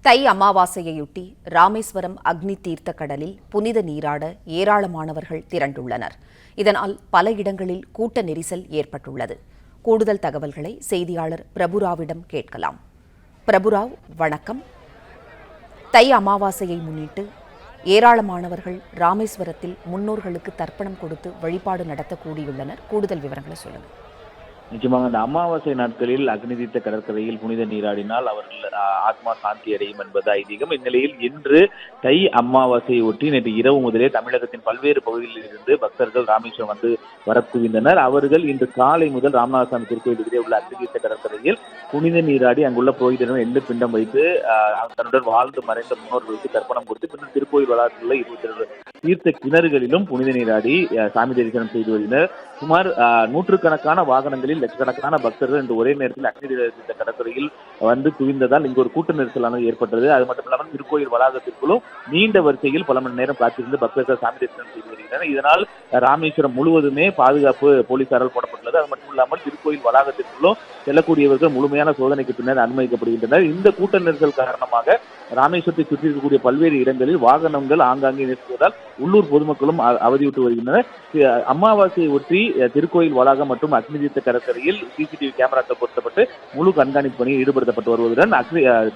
தை அமாவாசையையொட்டி ராமேஸ்வரம் அக்னி தீர்த்த கடலில் புனித நீராட ஏராளமானவர்கள் திரண்டுள்ளனர். இதனால் பல இடங்களில் கூட்ட நெரிசல் ஏற்பட்டுள்ளது. கூடுதல் தகவல்களை செய்தியாளர் பிரபுராவிடம் கேட்கலாம். பிரபுராவ், வணக்கம். தை அமாவாசையை முன்னிட்டு ஏராளமானவர்கள் ராமேஸ்வரத்தில் முன்னோர்களுக்கு தர்ப்பணம் கொடுத்து வழிபாடு நடத்த கூடியுள்ளனர். கூடுதல் விவரங்களை சொல்லுங்கள். நிச்சயமாக அந்த அமாவாசை நாட்களில் அக்னி தீர்த்த கடற்கரையில் புனித நீராடினால் அவர்கள் ஆத்மா சாந்தி அடையும் என்பது ஐதீகம். இந்நிலையில் இன்று தை அமாவாசையை ஒட்டி நேற்று இரவு முதலே தமிழகத்தின் பல்வேறு பகுதிகளில் இருந்து பக்தர்கள் ராமேஸ்வரம் வந்து வரக்குவிந்தனர். அவர்கள் இன்று காலை முதல் ராமநாதசாமி திருக்கோயில் எதிரே உள்ள அக்னி தீர்த்த கடற்கரையில் புனித நீராடி அங்குள்ள புரோகிதரிடம் எள்ளு பிண்டம் வைத்து தன்னுடன் வாழ்ந்து மறைந்த முன்னோர்களுக்கு தர்ப்பணம் கொடுத்து பின்னர் திருக்கோயில் வளாகத்தில் 22 தீர்த்த கிணறுகளிலும் புனித நீராடி சாமி தரிசனம் செய்து வருகின்றனர். சுமார் நூற்றுக்கணக்கான வாகனங்களில் லட்சக்கணக்கான பக்தர்கள் இன்று ஒரே நேரத்தில் அக்னி தீர்த்த கடற்கரையில் வந்து குவிந்ததால் இங்கு ஒரு கூட்ட நெரிசலானது ஏற்பட்டது. அது மட்டும் இல்லாமல் திருக்கோயில் வளாகத்திற்குள்ளும் நீண்ட வரிசையில் பல மணி நேரம் காத்திருந்து பக்தர்கள் சாமி தரிசனம் செய்து வருகின்றனர். இதனால் ராமேஸ்வரம் முழுவதுமே பாதுகாப்பு போலீசாரால் போடப்பட்டுள்ளது. அது மட்டும் இல்லாமல் திருக்கோயில் வளாகத்திற்குள்ளும் செல்லக்கூடியவர்கள் முழுமையான சோதனைக்கு பின்னர் அனுமதிக்கப்படுகின்றனர். இந்த கூட்ட நெரிசல் காரணமாக ராமேஸ்வரத்தை சுற்றி இருக்கக்கூடிய பல்வேறு இடங்களில் வாகனங்கள் ஆங்காங்கே நிறுத்துவதால் உள்ளூர் பொதுமக்களும் அவதியுற்று வருகின்றனர். அமாவாசையை ஒட்டி திருக்கோயில் வளாகம் மற்றும் அக்னி தீர்த்த கடற்கரையில் சிசிடிவி கேமராக்கள் பொருத்தப்பட்டு முழு கண்காணிப்பு பணியில் ஈடுபடுத்தப்பட்டு வருவதுடன்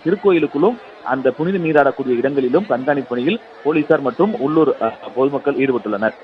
திருக்கோயிலுக்குள்ளும் அந்த புனித நீராடக்கூடிய இடங்களிலும் கண்காணிப்பு பணியில் போலீசார் மற்றும் உள்ளூர் பொதுமக்கள் ஈடுபட்டுள்ளனர்.